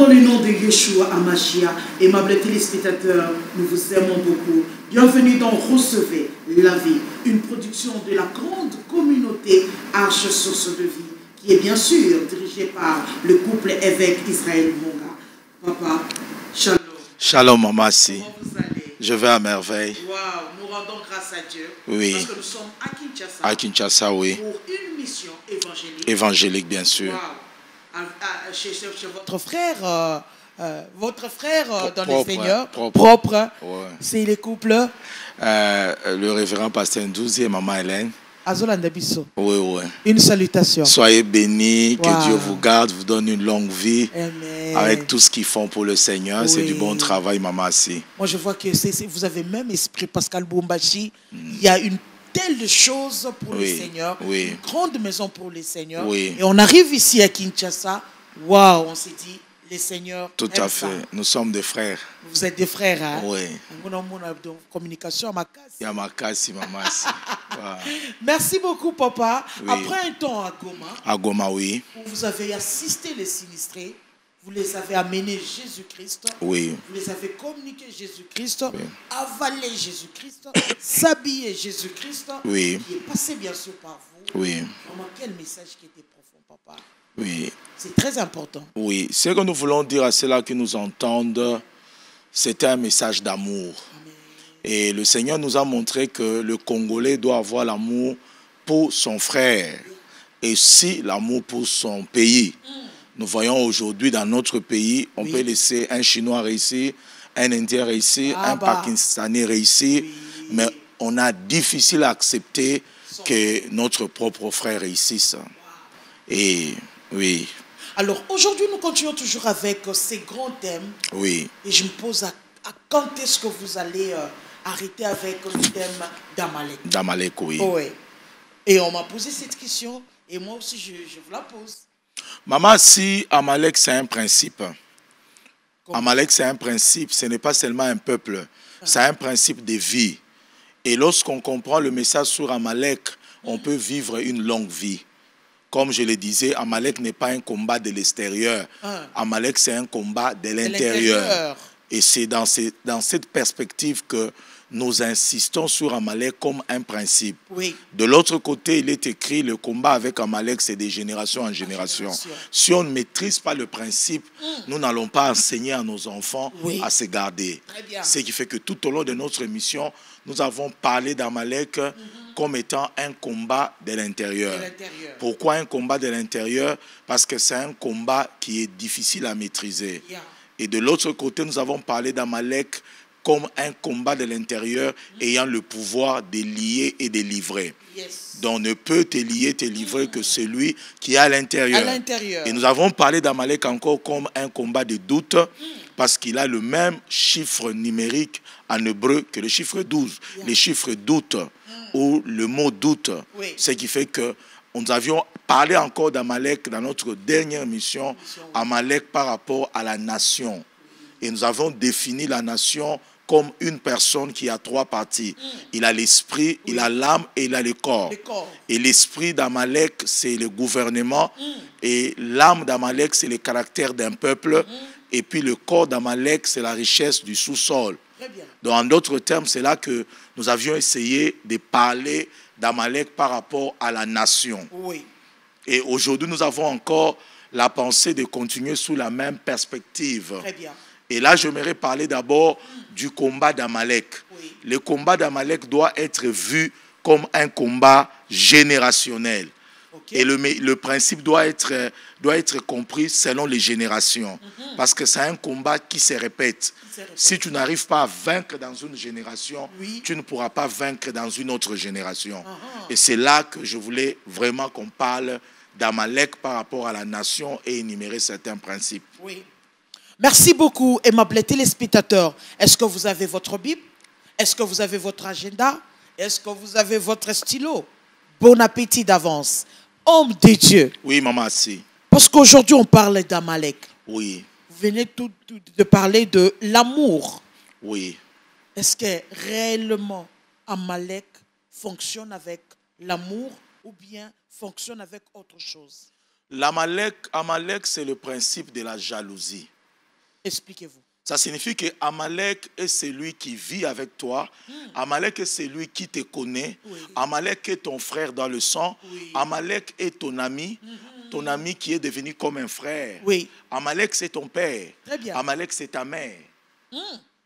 Dans le nom de Yeshua Amashia, aimables téléspectateurs, nous vous aimons beaucoup. Bienvenue dans Recevez la vie, une production de la grande communauté Arche Source de Vie, qui est bien sûr dirigée par le couple évêque Israël Monga. Papa, shalom. Shalom, maman. Si. Comment vous allez? Je vais à merveille. Waouh, nous rendons grâce à Dieu. Oui. Parce que nous sommes à Kinshasa. À Kinshasa, oui. Pour une mission évangélique. Évangélique, bien sûr. Wow. Chez votre frère dans le Seigneur, propre. Ouais. C'est les couples. Le révérend pasteur Ndouzi et maman Hélène. Oui, oui. Une salutation. Soyez bénis, Wow. que Dieu vous garde, vous donne une longue vie. Amen. Avec tout ce qu'ils font pour le Seigneur. Oui. C'est du bon travail, maman. Si. Moi, je vois que vous avez même esprit Pascal Boumbachi. Il y a une telle chose pour le Seigneur. Oui. Une grande maison pour le Seigneur. Oui. Et on arrive ici à Kinshasa. Waouh, on s'est dit, les Seigneurs. Tout à fait. Nous sommes des frères. Vous êtes des frères, hein? Oui. On a une communication à ma case. Il y a ma case, maman. Si. Wow. Merci beaucoup, papa. Oui. Après un temps à Goma, À Goma, oui. où vous avez assisté les sinistrés, vous les avez amenés Jésus-Christ, Oui. vous les avez communiqué Jésus-Christ, Oui. avalé Jésus-Christ, s'habiller Jésus-Christ, Oui. qui est passé bien sûr par vous. Oui. Vraiment, quel message qui était profond, papa. Oui. C'est très important. Oui. Ce que nous voulons dire à ceux-là qui nous entendent, c'est un message d'amour. Amen. Et le Seigneur nous a montré que le Congolais doit avoir l'amour pour son frère et aussi l'amour pour son pays. Nous voyons aujourd'hui dans notre pays, on peut laisser un Chinois réussir, un Indien réussir, un Pakistanais réussir, mais on a difficile à accepter que notre propre frère réussisse. Et oui. Alors aujourd'hui, nous continuons toujours avec ces grands thèmes. Oui. Et je me pose à quand est-ce que vous allez arrêter avec le thème d'Amalek. D'Amalek, oui. Oh, ouais. Et on m'a posé cette question et moi aussi je vous la pose. Maman, si Amalek c'est un principe. Amalek c'est un principe, ce n'est pas seulement un peuple, c'est un principe de vie. Et lorsqu'on comprend le message sur Amalek, on peut vivre une longue vie. Comme je le disais, Amalek n'est pas un combat de l'extérieur. Amalek c'est un combat de l'intérieur. Et c'est dans cette perspective que nous insistons sur Amalek comme un principe. Oui. De l'autre côté, il est écrit, le combat avec Amalek, c'est de génération en génération. Si on ne maîtrise pas le principe, nous n'allons pas enseigner à nos enfants à se garder. Ce qui fait que tout au long de notre émission, nous avons parlé d'Amalek comme étant un combat de l'intérieur. Pourquoi un combat de l'intérieur? Parce que c'est un combat qui est difficile à maîtriser. Et de l'autre côté, nous avons parlé d'Amalek comme un combat de l'intérieur ayant le pouvoir de lier et de livrer. Donc ne peut te lier, te livrer que celui qui est à l'intérieur. Et nous avons parlé d'Amalek encore comme un combat de doute parce qu'il a le même chiffre numérique en hébreu que le chiffre 12. Le chiffre doute ou le mot doute, ce qui fait que nous avions parlé encore d'Amalek dans notre dernière mission, Amalek par rapport à la nation. Et nous avons défini la nation comme une personne qui a trois parties. Il a l'esprit, il a l'âme et il a le corps. Et l'esprit d'Amalek, c'est le gouvernement. Et l'âme d'Amalek, c'est le caractère d'un peuple. Et puis le corps d'Amalek, c'est la richesse du sous-sol. Donc en d'autres termes, c'est là que nous avions essayé de parler d'Amalek par rapport à la nation. Et aujourd'hui, nous avons encore la pensée de continuer sous la même perspective. Et là, j'aimerais parler d'abord du combat d'Amalek. Le combat d'Amalek doit être vu comme un combat générationnel. Et le principe doit être compris selon les générations. Parce que c'est un combat qui se répète. Si tu n'arrives pas à vaincre dans une génération, tu ne pourras pas vaincre dans une autre génération. Et c'est là que je voulais vraiment qu'on parle d'Amalek par rapport à la nation et énumérer certains principes. Merci beaucoup, aimables téléspectateurs. Est-ce que vous avez votre Bible? Est-ce que vous avez votre agenda? Est-ce que vous avez votre stylo? Bon appétit d'avance. Homme de Dieu. Oui, maman, si. Parce qu'aujourd'hui, on parle d'Amalek. Oui. Vous venez de parler de l'amour. Oui. Est-ce que réellement Amalek fonctionne avec l'amour ou bien fonctionne avec autre chose? Amalek, c'est le principe de la jalousie. Expliquez-vous. Ça signifie que Amalek est celui qui vit avec toi. Amalek est celui qui te connaît. Oui. Amalek est ton frère dans le sang. Oui. Amalek est ton ami. Ton ami qui est devenu comme un frère. Oui. Amalek, c'est ton père. Très bien. Amalek, c'est ta mère.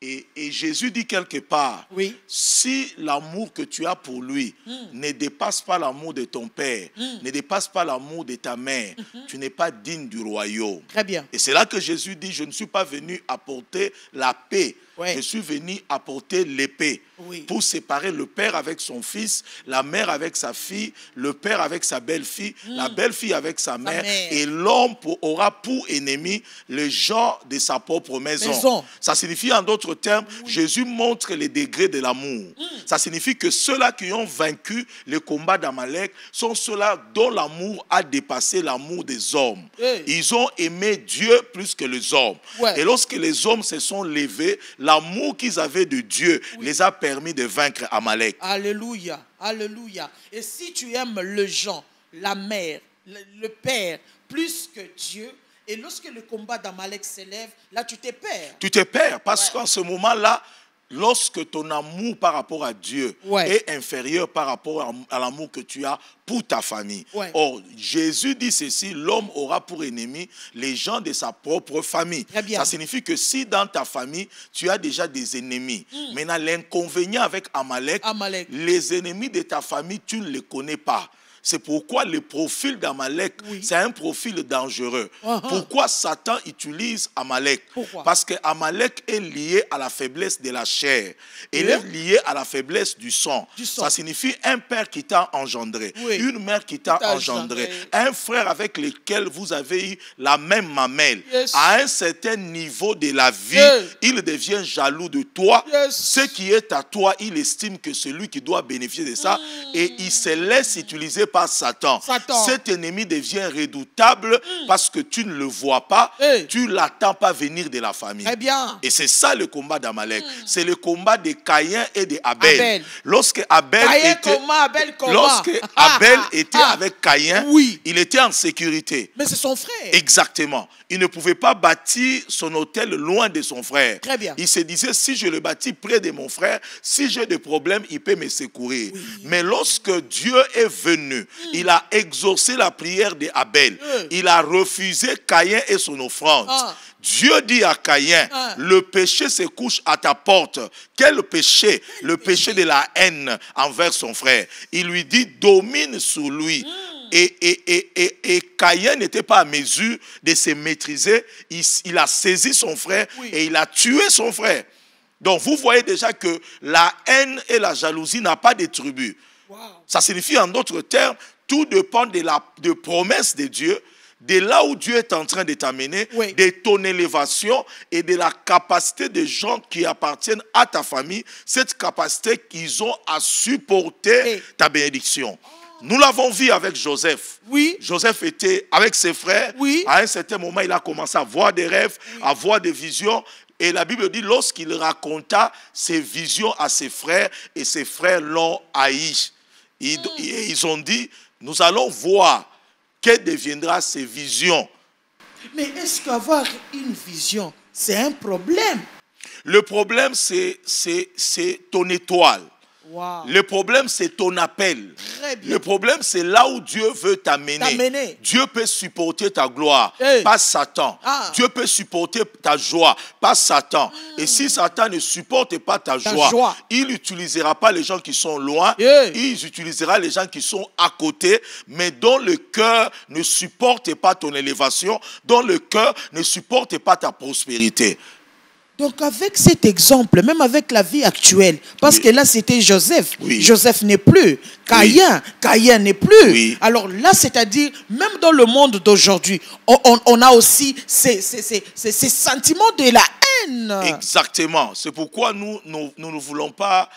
Et Jésus dit quelque part, oui, si l'amour que tu as pour lui ne dépasse pas l'amour de ton père, ne dépasse pas l'amour de ta mère, tu n'es pas digne du royaume. Très bien. Et c'est là que Jésus dit, je ne suis pas venu apporter la paix. Ouais. Je suis venu apporter l'épée, oui, pour séparer le père avec son fils, la mère avec sa fille, le père avec sa belle-fille, la belle-fille avec sa mère. Et l'homme aura pour ennemi les gens de sa propre maison. Ça signifie en d'autres termes, oui, Jésus montre les degrés de l'amour. Ça signifie que ceux-là qui ont vaincu le combat d'Amalek sont ceux-là dont l'amour a dépassé l'amour des hommes. Hey. Ils ont aimé Dieu plus que les hommes. Ouais. Et lorsque les hommes se sont levés, l'amour qu'ils avaient de Dieu, oui, les a permis de vaincre Amalek. Alléluia, alléluia. Et si tu aimes le gens, la mère, le père, plus que Dieu, et lorsque le combat d'Amalek s'élève, là tu te perds. Tu te perds parce qu'en ce moment-là, lorsque ton amour par rapport à Dieu est inférieur par rapport à l'amour que tu as pour ta famille. Or, Jésus dit ceci, l'homme aura pour ennemi les gens de sa propre famille. Ça signifie que si dans ta famille, tu as déjà des ennemis, maintenant l'inconvénient avec Amalek, les ennemis de ta famille, tu ne les connais pas. C'est pourquoi le profil d'Amalek, oui, c'est un profil dangereux. Pourquoi Satan utilise Amalek? Parce que Amalek est lié à la faiblesse de la chair. Il est lié à la faiblesse du sang. Ça signifie un père qui t'a engendré, oui, une mère qui t'a engendré, un frère avec lequel vous avez eu la même mamelle. À un certain niveau de la vie, il devient jaloux de toi. Ce qui est à toi, il estime que c'est lui qui doit bénéficier de ça. Et il se laisse utiliser par Satan. Cet ennemi devient redoutable parce que tu ne le vois pas, tu ne l'attends pas venir de la famille. Et c'est ça le combat d'Amalek. C'est le combat de Caïn et de Abel. Lorsque Abel était avec Caïn, oui, il était en sécurité. Mais c'est son frère. Exactement. Il ne pouvait pas bâtir son autel loin de son frère. Très bien. Il se disait, si je le bâtis près de mon frère, si j'ai des problèmes, il peut me secourir. Oui. Mais lorsque Dieu est venu, il a exaucé la prière d'Abel. Il a refusé Caïn et son offrande. Dieu dit à Caïn, le péché se couche à ta porte. Quel péché? Le péché de la haine envers son frère. Il lui dit, domine sur lui. Et Caïn n'était pas à mesure de se maîtriser. Il a saisi son frère, oui, et il a tué son frère. Donc vous voyez déjà que la haine et la jalousie n'ont pas de tribu. Wow. Ça signifie en d'autres termes, tout dépend de promesses de Dieu, de là où Dieu est en train de t'amener, oui, de ton élévation et de la capacité des gens qui appartiennent à ta famille, cette capacité qu'ils ont à supporter ta bénédiction. Nous l'avons vu avec Joseph. Oui. Joseph était avec ses frères. Oui. À un certain moment, il a commencé à voir des rêves, oui, à voir des visions. Et la Bible dit, lorsqu'il raconta ses visions à ses frères, et ses frères l'ont haï. Ils ont dit, nous allons voir que deviendra ces visions. Mais est-ce qu'avoir une vision, c'est un problème? Le problème, c'est ton étoile. Wow. Le problème, c'est ton appel. Le problème, c'est là où Dieu veut t'amener. Dieu peut supporter ta gloire, pas Satan. Dieu peut supporter ta joie, pas Satan. Et si Satan ne supporte pas ta joie, il n'utilisera pas les gens qui sont loin, il utilisera les gens qui sont à côté, mais dont le cœur ne supporte pas ton élévation, dont le cœur ne supporte pas ta prospérité. Donc avec cet exemple, même avec la vie actuelle, parce que là c'était Joseph, Joseph n'est plus, Caïn n'est plus. Alors là, c'est-à-dire, même dans le monde d'aujourd'hui, on a aussi ces sentiments de la haine. Exactement. C'est pourquoi nous ne voulons pas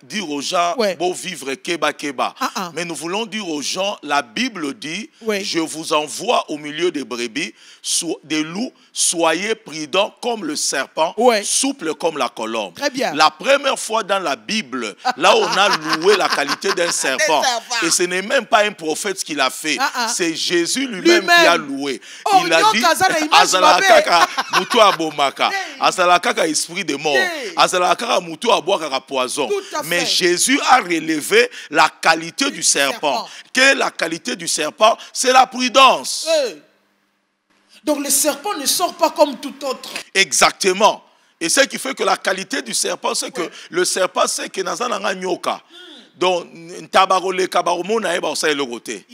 dire aux gens, beau vivre keba keba. Mais nous voulons dire aux gens, la Bible dit, je vous envoie au milieu des brebis, des loups, soyez prudents comme le serpent, souple comme la colombe. Très bien. La première fois dans la Bible, là on a loué la qualité d'un serpent. Et ce n'est même pas un prophète qui l'a fait. C'est Jésus lui-même qui a loué. Il a dit, Azalakaka mutu abomaka, Azalakaka esprit de mort, Azalakaka mutu aboakaka poison. Mais Jésus a relevé la qualité du serpent. Quelle est la qualité du serpent? C'est la prudence. Donc le serpent ne sort pas comme tout autre. Exactement. Et ce qui fait que la qualité du serpent, c'est que le serpent, c'est que nazana nyoka. Donc, tabarole kabaromona eba osale logote.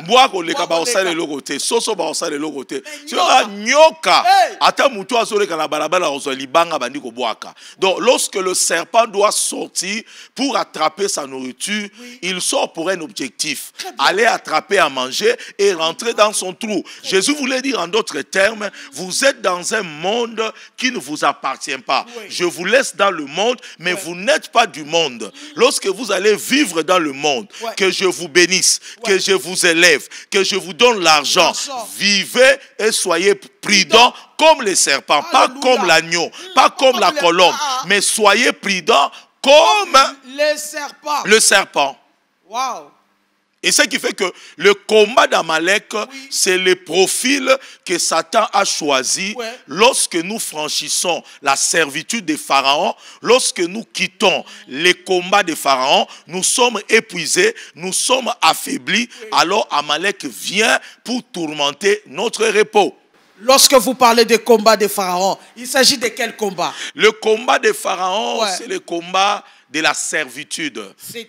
Mbwako le kabarosale logote, soso ba osale logote. Tu as nyoka. Ata mutu azole kana balabala ozali banga bandiko bwaka. Donc, lorsque le serpent doit sortir pour attraper sa nourriture, il sort pour un objectif. Aller attraper à manger et rentrer dans son trou. Jésus voulait dire en d'autres termes, vous êtes dans un monde qui ne vous appartient pas. Je vous laisse dans le monde, mais vous n'êtes pas du monde. Lorsque vous allez vivre dans le monde, que je vous bénisse, que je vous élève, que je vous donne l'argent. Vivez et soyez prudents comme les serpents, pas comme l'agneau, pas comme la colombe, mais soyez prudents comme le serpent. Wow. Et ce qui fait que le combat d'Amalek, c'est le profil que Satan a choisi lorsque nous franchissons la servitude des pharaons, lorsque nous quittons les combats des pharaons, nous sommes épuisés, nous sommes affaiblis, alors Amalek vient pour tourmenter notre repos. Lorsque vous parlez des combats des pharaons, il s'agit de quel combat? Le combat des pharaons, c'est le combat de la servitude.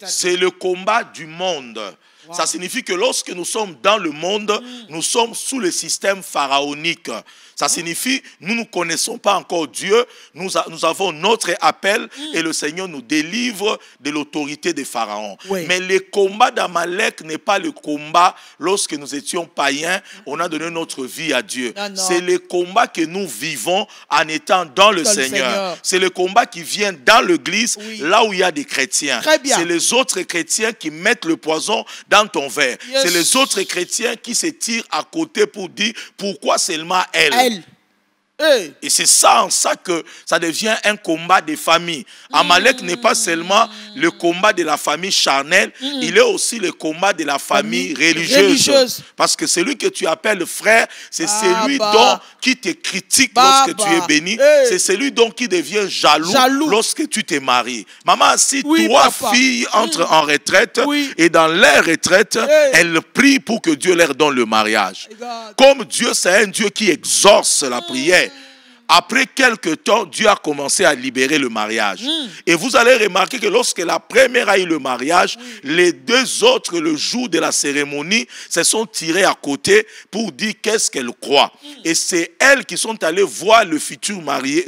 C'est le combat du monde. Ça signifie que lorsque nous sommes dans le monde, nous sommes sous le système pharaonique. Ça signifie, nous ne connaissons pas encore Dieu, nous avons notre appel et le Seigneur nous délivre de l'autorité des pharaons. Mais le combat d'Amalek n'est pas le combat lorsque nous étions païens, on a donné notre vie à Dieu. C'est le combat que nous vivons en étant dans le Seigneur. C'est le combat qui vient dans l'église, là où il y a des chrétiens. C'est les autres chrétiens qui mettent le poison dans ton verre. C'est les autres chrétiens qui se tirent à côté pour dire pourquoi seulement elle. Et c'est ça en ça que ça devient un combat de famille. Amalek n'est pas seulement le combat de la famille charnelle, il est aussi le combat de la famille religieuse. Parce que celui que tu appelles frère, c'est celui qui te critique lorsque tu es béni. C'est celui qui devient jaloux lorsque tu te maries. Maman, si trois filles entrent en retraite et dans leur retraite, elles prient pour que Dieu leur donne le mariage. Comme Dieu, c'est un Dieu qui exauce la prière. Après quelques temps, Dieu a commencé à libérer le mariage. Et vous allez remarquer que lorsque la première a eu le mariage, les deux autres, le jour de la cérémonie, se sont tirés à côté pour dire qu'est-ce qu'elle croit. Et c'est elles qui sont allées voir le futur marié,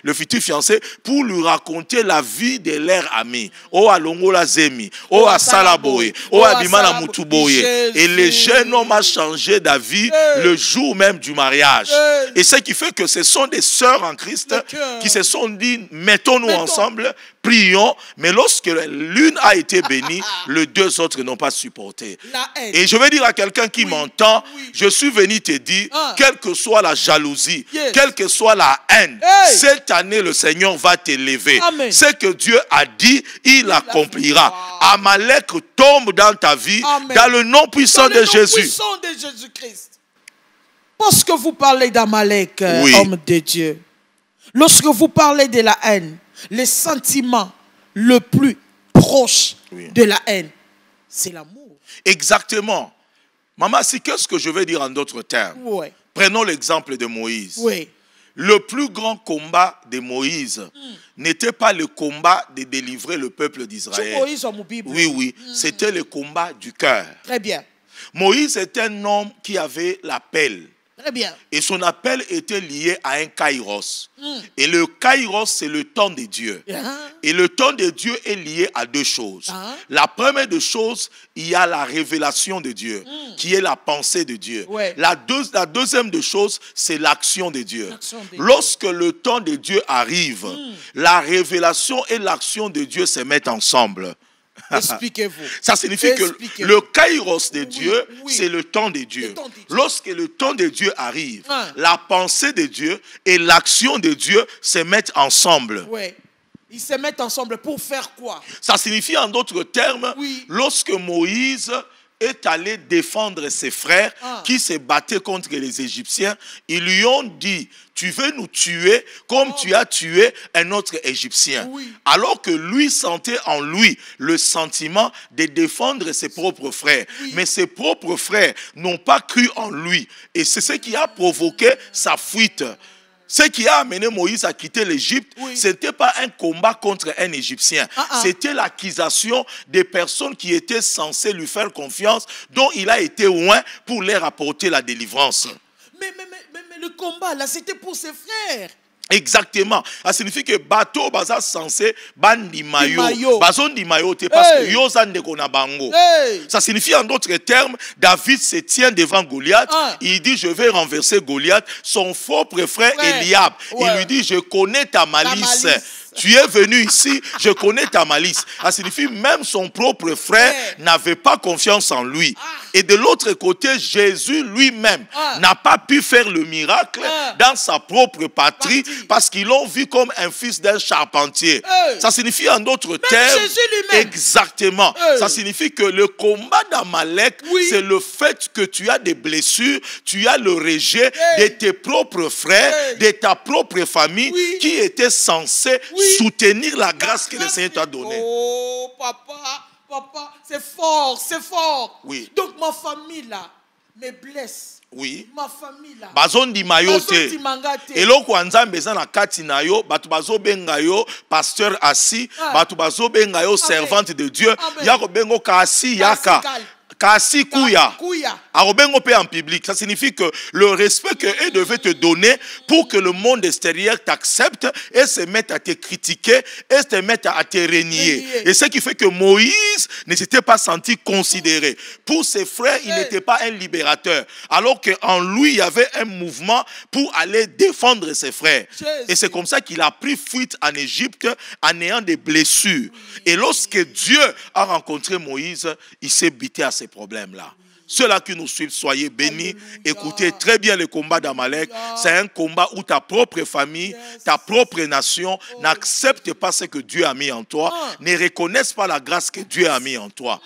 le futur fiancé, pour lui raconter la vie de leur ami. Oh Alongola Zemi, oh Asalaboe, oh Abimana Mutuboye. Et le jeune homme a changé d'avis le jour même du mariage. Et ce qui fait que ce sont des sœurs en Christ qui se sont dit, mettons-nous ensemble, prions. Mais lorsque l'une a été bénie, les deux autres n'ont pas supporté. Et je vais dire à quelqu'un qui m'entend, je suis venu te dire, quelle que soit la jalousie, quelle que soit la haine, cette année le Seigneur va t'élever. Ce que Dieu a dit, il accomplira. Amalek tombe dans ta vie, dans le nom puissant de Jésus. Lorsque vous parlez d'Amalek, homme de Dieu, lorsque vous parlez de la haine, le sentiment le plus proche de la haine, c'est l'amour. Exactement. Maman, qu'est-ce que je vais dire en d'autres termes? Prenons l'exemple de Moïse. Le plus grand combat de Moïse n'était pas le combat de délivrer le peuple d'Israël. C'était le combat du cœur. Très bien. Moïse était un homme qui avait l'appel. Très bien. Et son appel était lié à un kairos. Et le kairos, c'est le temps de Dieu. Et le temps de Dieu est lié à deux choses. La première des choses, il y a la révélation de Dieu, qui est la pensée de Dieu. La deuxième des choses, c'est l'action de Dieu. Lorsque le temps de Dieu arrive, la révélation et l'action de Dieu se mettent ensemble. Expliquez-vous. Ça signifie que le kairos de Dieu, c'est le temps de Dieu. Lorsque le temps de Dieu arrive, la pensée de Dieu et l'action de Dieu se mettent ensemble. Ils se mettent ensemble pour faire quoi? Ça signifie en d'autres termes, lorsque Moïse est allé défendre ses frères qui se battaient contre les Égyptiens, ils lui ont dit: tu veux nous tuer comme tu as tué un autre Égyptien. Alors que lui sentait en lui le sentiment de défendre ses propres frères. Mais ses propres frères n'ont pas cru en lui. Et c'est ce qui a provoqué sa fuite. Ce qui a amené Moïse à quitter l'Égypte, ce n'était pas un combat contre un Égyptien. C'était l'accusation des personnes qui étaient censées lui faire confiance, dont il a été loin pour leur apporter la délivrance. Mais le combat, là, c'était pour ses frères. Exactement. Ça signifie que bateau baza censé bandi mayo. Bazon di mayo te parce que yoza ndekona bango. Ça signifie en d'autres termes, David se tient devant Goliath. Il dit: je vais renverser Goliath. Son faux frère Eliab. Il lui dit: je connais ta malice. Tu es venu ici, je connais ta malice. Ça signifie même son propre frère n'avait pas confiance en lui. Et de l'autre côté, Jésus lui-même n'a pas pu faire le miracle dans sa propre patrie parce qu'ils l'ont vu comme un fils d'un charpentier. Ça signifie en d'autres termes, exactement. Ça signifie que le combat d'Amalek, c'est le fait que tu as des blessures, tu as le rejet de tes propres frères, de ta propre famille qui étaient censés soutenir la grâce que le Seigneur t'a donnée. Oh, papa, c'est fort, c'est fort. Donc ma famille là me blesse. Ma famille là. Bazon di mayote. Eloko anzambe za na kati na yo, batu bazo benga yo pasteur assis, batu bazo benga yo servante de Dieu. Yako bengo kasi yaka. Kasi kuya. Arobengo pe en public. Ça signifie que le respect que eux devaient te donner pour que le monde extérieur t'accepte et se mette à te critiquer et se mette à te renier. Et ce qui fait que Moïse ne s'était pas senti considéré. Pour ses frères, il n'était pas un libérateur. Alors qu'en lui, il y avait un mouvement pour aller défendre ses frères. Et c'est comme ça qu'il a pris fuite en Égypte en ayant des blessures. Et lorsque Dieu a rencontré Moïse, il s'est buté à ces problèmes-là. Ceux-là qui nous suivent, soyez bénis. Écoutez très bien le combat d'Amalek. C'est un combat où ta propre famille, ta propre nation n'accepte pas ce que Dieu a mis en toi, ne reconnaissent pas la grâce que Dieu a mis en toi.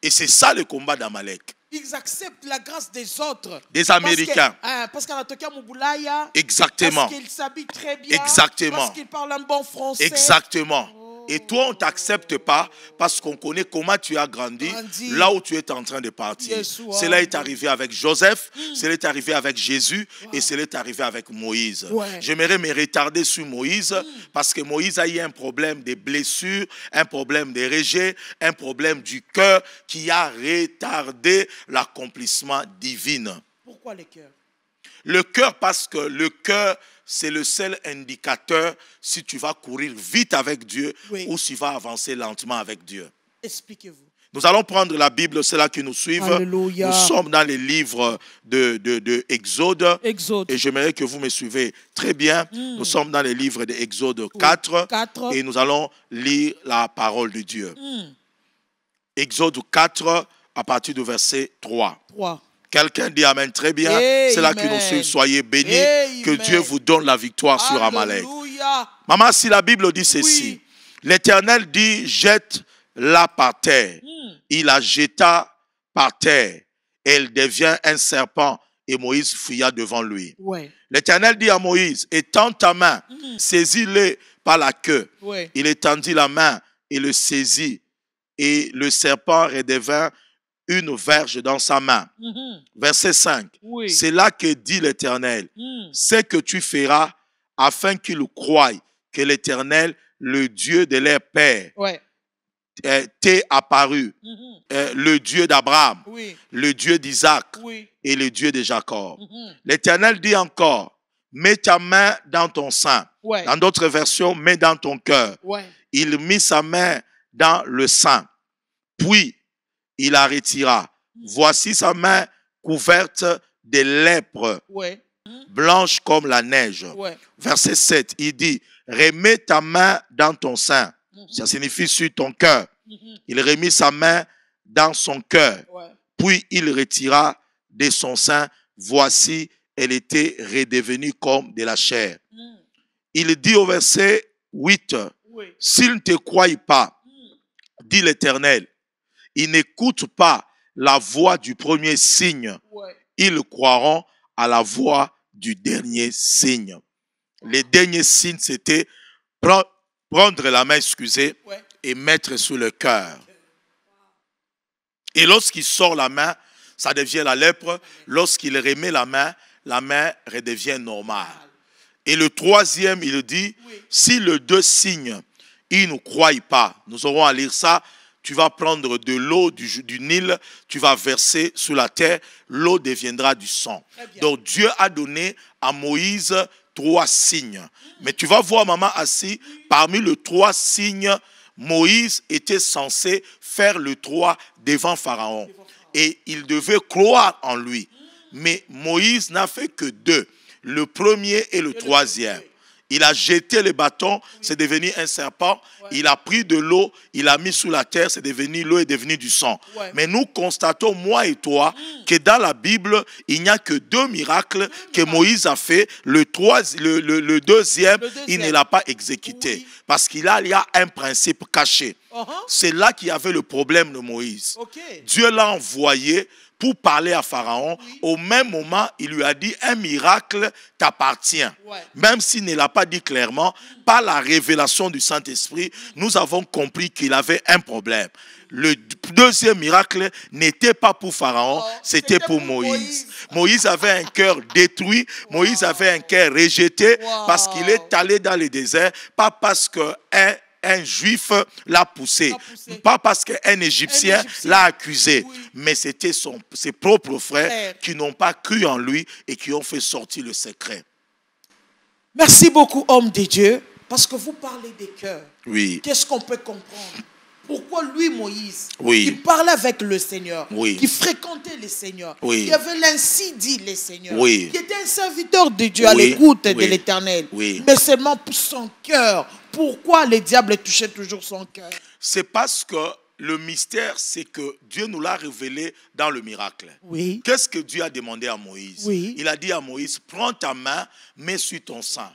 Et c'est ça le combat d'Amalek. Ils acceptent la grâce des autres. Des Américains. Parce qu'Anatokia Mouboulaya. Exactement. Parce qu'ils s'habillent très bien. Exactement. Parce qu'ils parlent un bon français. Exactement. Et toi, on ne t'accepte pas parce qu'on connaît comment tu as grandi, là où tu es en train de partir. Cela est arrivé avec Joseph, cela est arrivé avec Jésus et cela est arrivé avec Moïse. J'aimerais me retarder sur Moïse parce que Moïse a eu un problème de blessures, un problème de rejet, un problème du cœur qui a retardé l'accomplissement divin. Pourquoi le cœur? Le cœur parce que le cœur, c'est le seul indicateur si tu vas courir vite avec Dieu ou si tu vas avancer lentement avec Dieu. Expliquez-vous. Nous allons prendre la Bible, ceux-là qui nous suivent. Alléluia. Nous sommes dans les livres de Exode. Et j'aimerais que vous me suivez très bien. Nous sommes dans les livres d'Exode 4. Et nous allons lire la parole de Dieu. Exode 4 à partir du verset 3. Quelqu'un dit Amen très bien. C'est là que nous suivons. Soyez bénis. Que Dieu vous donne la victoire sur Amalek. Maman, si la Bible dit ceci, l'Éternel dit: jette-la par terre. Il la jeta par terre. Elle devient un serpent et Moïse fuya devant lui. L'Éternel dit à Moïse: étends ta main, saisis-le par la queue. Il étendit la main et le saisit. Et le serpent redevint une verge dans sa main. Verset 5. C'est là que dit l'Éternel: c'est que tu feras afin qu'ils croient que l'Éternel, le Dieu de leur père, t'est apparu, le Dieu d'Abraham, le Dieu d'Isaac et le Dieu de Jacob. L'Éternel dit encore, mets ta main dans ton sein. Dans d'autres versions, mets dans ton cœur. Il mit sa main dans le sein, puis il la retira. Voici sa main couverte de lèpre, blanche comme la neige. Verset 7, il dit, remets ta main dans ton sein. Ça signifie sur ton cœur. Il remit sa main dans son cœur, puis il retira de son sein. Voici, elle était redevenue comme de la chair. Il dit au verset 8, s'ils ne te croient pas, dit l'Éternel, ils n'écoutent pas la voix du premier signe. Ils croiront à la voix du dernier signe. Les derniers signes, c'était prendre la main, et mettre sur le cœur. Et lorsqu'il sort la main, ça devient la lèpre. Lorsqu'il remet la main redevient normale. Et le troisième, il dit, si les deux signes, ils ne croient pas, nous aurons à lire ça, tu vas prendre de l'eau du Nil, tu vas verser sur la terre, l'eau deviendra du sang. Donc Dieu a donné à Moïse 3 signes. Mais tu vas voir maman assis, parmi les 3 signes, Moïse était censé faire le 3 devant Pharaon. Et il devait croire en lui. Mais Moïse n'a fait que 2. Le premier et le troisième. Il a jeté le bâton, c'est devenu un serpent. Il a pris de l'eau, il a mis sous la terre, c'est devenu l'eau est devenue du sang. Mais nous constatons, moi et toi, que dans la Bible, il n'y a que 2 miracles que Moïse a fait. Le deuxième, il ne l'a pas exécuté. Parce qu'il y a un principe caché. C'est là qu'il y avait le problème de Moïse. Dieu l'a envoyé pour parler à Pharaon. Au même moment, il lui a dit, un miracle t'appartient. Même s'il ne l'a pas dit clairement, par la révélation du Saint-Esprit, nous avons compris qu'il avait un problème. Le deuxième miracle n'était pas pour Pharaon, c'était pour Moïse. Moïse avait un cœur détruit, Moïse avait un cœur rejeté parce qu'il est allé dans le désert, pas parce qu'un juif l'a poussé, pas parce qu'un Égyptien l'a accusé, mais c'était ses propres frères qui n'ont pas cru en lui et qui ont fait sortir le secret. Merci beaucoup, homme de Dieu, parce que vous parlez des cœurs. Qu'est-ce qu'on peut comprendre? Pourquoi lui, Moïse, qui parlait avec le Seigneur, qui fréquentait le Seigneur, qui avait l'ainsi dit le Seigneur, qui était un serviteur de Dieu à l'écoute de l'Éternel, mais seulement pour son cœur. Pourquoi le diable touchait toujours son cœur? C'est parce que le mystère, c'est que Dieu nous l'a révélé dans le miracle. Qu'est-ce que Dieu a demandé à Moïse? Il a dit à Moïse, prends ta main, mets sur ton sein.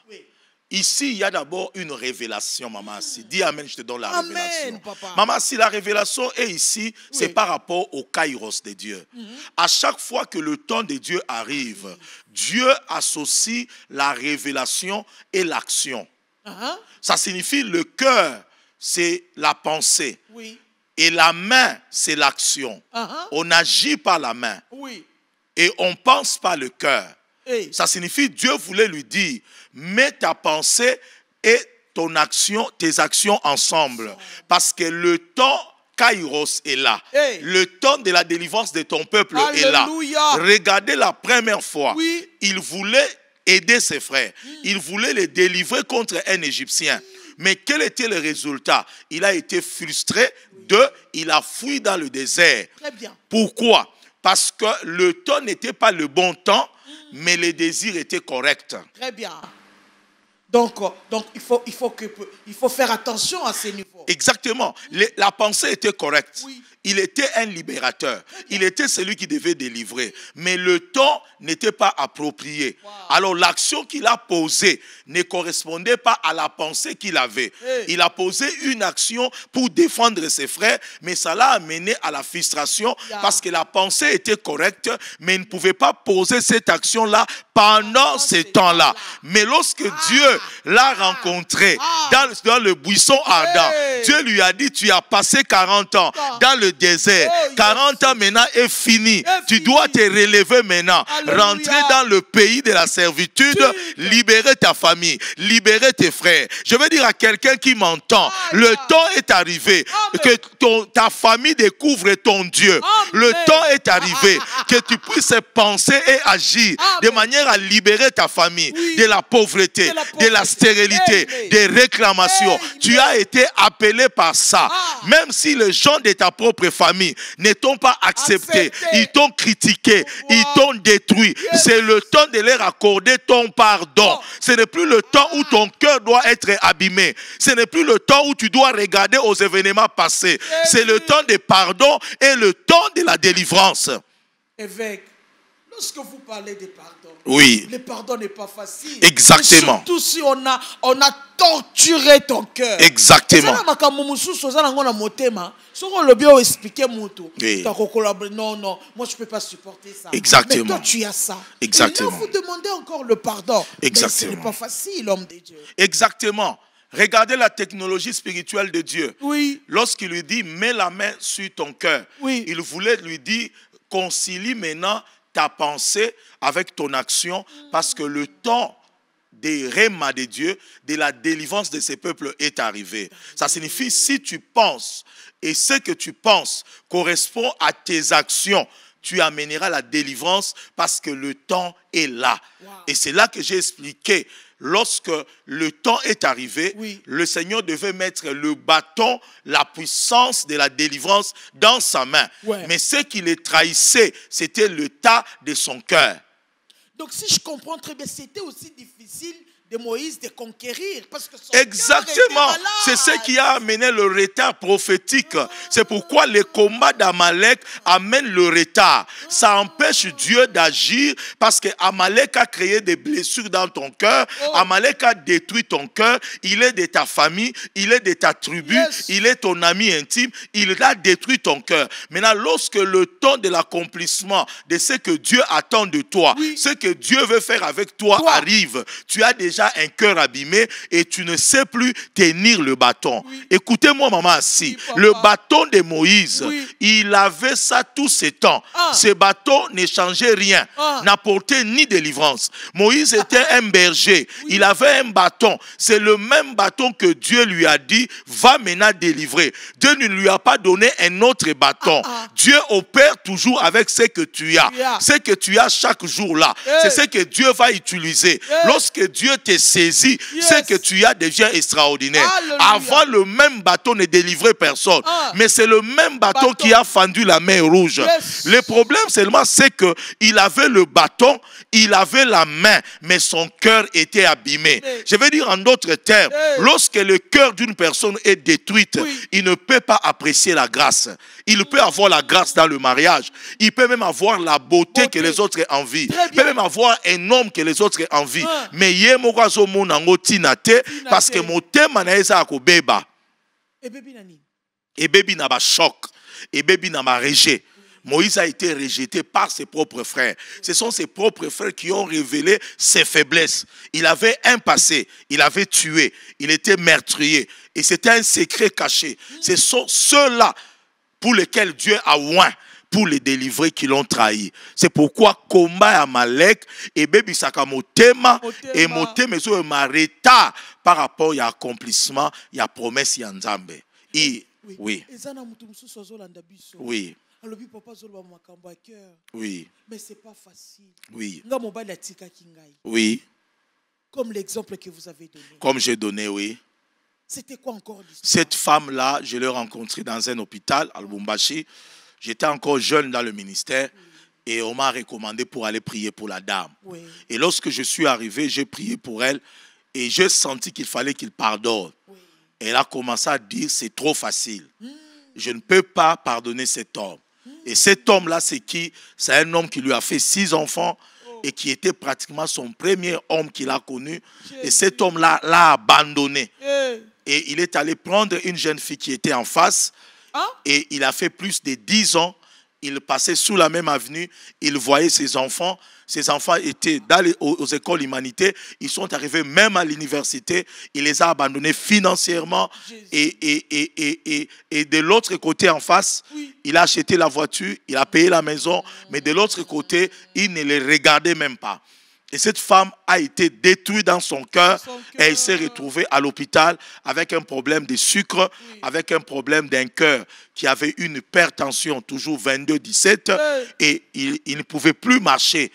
Ici, il y a d'abord une révélation, maman. Dis amen, je te donne la révélation. Papa. Maman, si la révélation est ici, c'est par rapport au kairos de Dieu. À chaque fois que le temps de Dieu arrive, Dieu associe la révélation et l'action. Ça signifie le cœur, c'est la pensée. Et la main, c'est l'action. On agit par la main. Et on pense par le cœur. Ça signifie Dieu voulait lui dire, mets ta pensée et ton action, tes actions ensemble. Parce que le temps Kairos est là. Le temps de la délivrance de ton peuple est là. Regardez la première fois. Il voulait aider ses frères. Il voulait les délivrer contre un Égyptien. Mais quel était le résultat? Il a été frustré. Il a fui dans le désert. Pourquoi? Parce que le temps n'était pas le bon temps, mais les désirs étaient corrects. Très bien. Donc il faut faire attention à ces niveaux. Exactement. La pensée était correcte. Il était un libérateur. Il était celui qui devait délivrer. Mais le temps n'était pas approprié. Alors l'action qu'il a posée ne correspondait pas à la pensée qu'il avait. Il a posé une action pour défendre ses frères, mais ça l'a amené à la frustration parce que la pensée était correcte, mais il ne pouvait pas poser cette action-là pendant ce temps-là. Mais lorsque Dieu l'a rencontré dans le buisson ardent, Dieu lui a dit, tu as passé 40 ans dans le le désert. 40 ans maintenant est fini. Tu dois te relever maintenant. Rentrer dans le pays de la servitude. Libérer ta famille. Libérer tes frères. Je veux dire à quelqu'un qui m'entend, le temps est arrivé que ta famille découvre ton Dieu. Le temps est arrivé que tu puisses penser et agir de manière à libérer ta famille de la pauvreté, de la stérilité, des réclamations. Tu as été appelé par ça. Même si les gens de ta propre famille ne t'ont pas accepté, ils t'ont critiqué, ils t'ont détruit. C'est le temps de leur accorder ton pardon. Ce n'est plus le temps où ton cœur doit être abîmé. Ce n'est plus le temps où tu dois regarder aux événements passés. C'est le temps de pardon et le temps de la délivrance. Évêque, lorsque vous parlez de pardon, oui, le pardon n'est pas facile. Exactement. Surtout si on a torturé ton cœur. Exactement. Oui. Non, moi je ne peux pas supporter ça. Exactement. Mais toi tu as ça. Exactement. Et là vous demandez encore le pardon. Exactement. Mais ce n'est pas facile, homme de Dieu. Exactement. Regardez la technologie spirituelle de Dieu. Oui. Lorsqu'il lui dit, mets la main sur ton cœur. Oui. Il voulait lui dire, concilie maintenant ta pensée avec ton action, parce que le temps des rémas de Dieu, de la délivrance de ses peuples est arrivé. Ça signifie, si tu penses, et ce que tu penses correspond à tes actions, tu amèneras la délivrance parce que le temps est là. Wow. Et c'est là que j'ai expliqué, lorsque le temps est arrivé, oui, le Seigneur devait mettre le bâton, la puissance de la délivrance dans sa main. Ouais. Mais ce qui le trahissait, c'était le tas de son cœur. Donc si je comprends très bien, c'était aussi difficile de Moïse de conquérir. Parce que son exactement. C'est ce qui a amené le retard prophétique. C'est pourquoi les combats d'Amalek amènent le retard. Ça empêche Dieu d'agir parce que Amalek a créé des blessures dans ton cœur. Amalek a détruit ton cœur. Il est de ta famille. Il est de ta tribu. Il est ton ami intime. Il a détruit ton cœur. Maintenant, lorsque le temps de l'accomplissement de ce que Dieu attend de toi, ce que Dieu veut faire avec toi arrive, tu as déjà un cœur abîmé et tu ne sais plus tenir le bâton. Oui. Écoutez-moi, maman, assis. Oui, le bâton de Moïse, il avait ça tous ces temps. Ce bâton ne changeait rien, n'apportait ni délivrance. Moïse était un berger. Il avait un bâton. C'est le même bâton que Dieu lui a dit, va maintenant délivrer. Dieu ne lui a pas donné un autre bâton. Dieu opère toujours avec ce que tu as. Ce que tu as chaque jour là. C'est ce que Dieu va utiliser. Lorsque Dieu te saisit, ce que tu as devient extraordinaire. Alléluia. Avant, le même bâton ne délivrait personne. Mais c'est le même bâton qui a fendu la mer rouge. Le problème seulement, c'est qu'il avait le bâton, il avait la main, mais son cœur était abîmé. Je vais dire en d'autres termes, lorsque le cœur d'une personne est détruite, il ne peut pas apprécier la grâce. Il peut avoir la grâce dans le mariage. Il peut même avoir la beauté que les autres envient. Il peut même avoir un homme que les autres envient. Mais parce que motema na eza akobeba. Et bébi na ba choc. Et bébi na ba rejet. Moïse a été rejeté par ses propres frères. Ce sont ses propres frères qui ont révélé ses faiblesses. Il avait un passé. Il avait tué. Il était meurtrier. Et c'était un secret caché. Ce sont ceux-là pour lesquels Dieu a oint pour les délivrer qui l'ont trahi. C'est pourquoi combat Amalek et bébi saka motema et motema so mareta par rapport à l'accomplissement, il y a promesse ya Nzambe. Oui. Oui. Oui. Oui. Mais c'est pas facile. Oui. Oui. Comme l'exemple que vous avez donné. Comme j'ai donné, oui. C'était quoi encore l'histoire? Cette femme-là, je l'ai rencontrée dans un hôpital à Lubumbashi. J'étais encore jeune dans le ministère et on m'a recommandé pour aller prier pour la dame. Oui. Et lorsque je suis arrivé, j'ai prié pour elle et j'ai senti qu'il fallait qu'il pardonne. Oui. Et elle a commencé à dire, c'est trop facile. Je ne peux pas pardonner cet homme. Et cet homme-là, c'est qui? C'est un homme qui lui a fait 6 enfants et qui était pratiquement son premier homme qu'il a connu. Et cet homme-là l'a abandonné. Et il est allé prendre une jeune fille qui était en face. Et il a fait plus de 10 ans il passait sous la même avenue, il voyait ses enfants. Ses enfants étaient aux écoles humanité. Ils sont arrivés même à l'université. Il les a abandonnés financièrement. Et de l'autre côté, en face, il a acheté la voiture, il a payé la maison. Mais de l'autre côté, il ne les regardait même pas. Et cette femme a été détruite dans son cœur et elle s'est retrouvée à l'hôpital avec un problème de sucre, avec un problème d'un cœur qui avait une hypertension, toujours 22-17, et il ne pouvait plus marcher.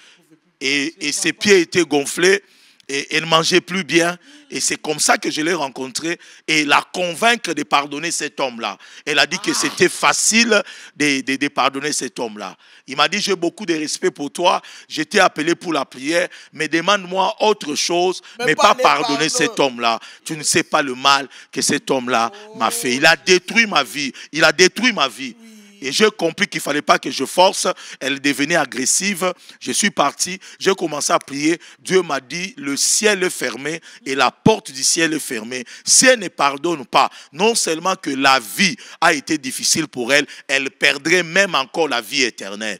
Et ses pieds étaient gonflés et elle ne mangeait plus bien. Et c'est comme ça que je l'ai rencontrée et la convaincre de pardonner cet homme-là. Elle a dit que c'était facile de pardonner cet homme-là. Il m'a dit, j'ai beaucoup de respect pour toi, je t'ai appelé pour la prière, mais demande-moi autre chose, mais pas pardonner cet homme-là. Tu ne sais pas le mal que cet homme-là m'a fait. Il a détruit ma vie. Il a détruit ma vie. Et j'ai compris qu'il ne fallait pas que je force. Elle devenait agressive. Je suis parti. J'ai commencé à prier. Dieu m'a dit, le ciel est fermé et la porte du ciel est fermée. Si elle ne pardonne pas, non seulement que la vie a été difficile pour elle, elle perdrait même encore la vie éternelle.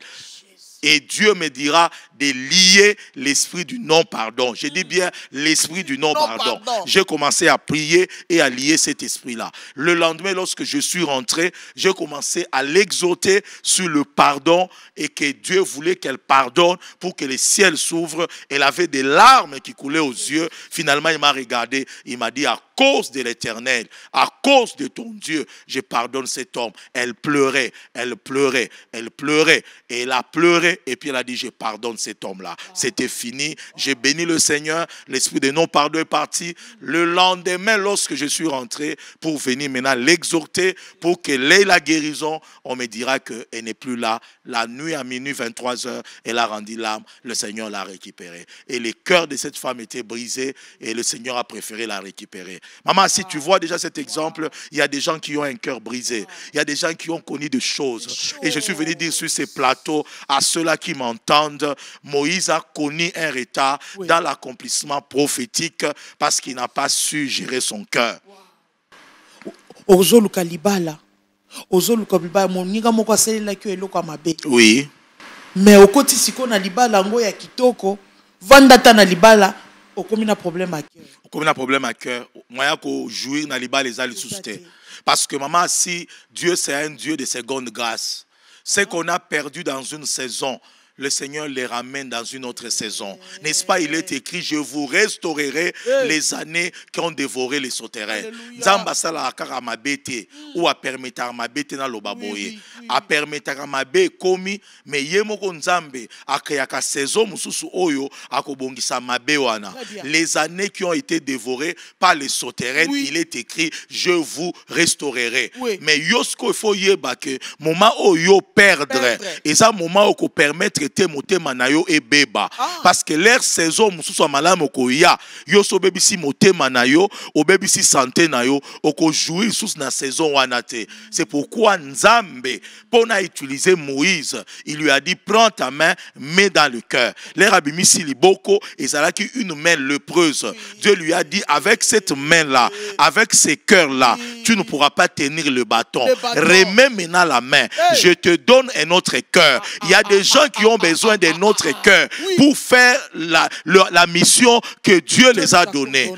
Et Dieu me dira de lier l'esprit du non-pardon. Je dis bien l'esprit du non-pardon. J'ai commencé à prier et à lier cet esprit-là. Le lendemain, lorsque je suis rentré, j'ai commencé à l'exhorter sur le pardon et que Dieu voulait qu'elle pardonne pour que le ciel s'ouvre. Elle avait des larmes qui coulaient aux yeux. Finalement, il m'a regardé. Il m'a dit, à cause de l'Éternel, à cause de ton Dieu, je pardonne cet homme. Elle pleurait, elle pleurait, elle pleurait. Et elle a pleuré et puis elle a dit, je pardonne cet homme-là. C'était fini. J'ai béni le Seigneur. L'esprit de non-pardon est parti. Le lendemain, lorsque je suis rentré pour venir maintenant l'exhorter, pour qu'elle ait la guérison, on me dira qu'elle n'est plus là. La nuit à minuit, 23h, elle a rendu l'âme. Le Seigneur l'a récupérée. Et le cœur de cette femme était brisé et le Seigneur a préféré la récupérer. Maman, si tu vois déjà cet exemple, il y a des gens qui ont un cœur brisé. Il y a des gens qui ont connu des choses. Et je suis venu dire sur ces plateaux à ceux-là qui m'entendent, Moïse a connu un retard dans l'accomplissement prophétique parce qu'il n'a pas su gérer son cœur. Oui. Mais au côté si on a libala ngo ya kitoko, vandata na libala, okomi na problème à cœur. Okomi na problème à cœur. Moyen ko jouir na libala les ali susté. Parce que maman, si Dieu c'est un Dieu de seconde grâce, c'est qu'on a perdu dans une saison, le Seigneur les ramène dans une autre saison. N'est-ce pas, il est écrit, je vous restaurerai les années qui ont dévoré les souterrains. Nzamba sala akara mabete ou a permettre mabete na lobaboye. A permettre mabe komi mais yemoko nzambe akayaka saison mususu oyo akobongisa mabe wana. Les années qui ont été dévorées par les souterrains, il est écrit, je vous restaurerai. Mais yosko il faut yeba que moment oyo perdre et ça moment où permettre motema na yo e beba parce que leur saison mususu malamu ko ya yo so bebisi motema na yo o bebisi santé na yo oko jouir sous na saison wana te. C'est pourquoi Nzambe pona utiliser Moïse, il lui a dit prends ta main, mets dans le cœur. Leur abimisi liboko et ça là qui une main lépreuse. Dieu lui a dit avec cette main là, avec ces cœurs là, tu ne pourras pas tenir le bâton. Remets maintenant la main. Je te donne un autre cœur. Il y a des gens qui ont besoin de notre cœur pour faire la mission que Dieu les a donnée.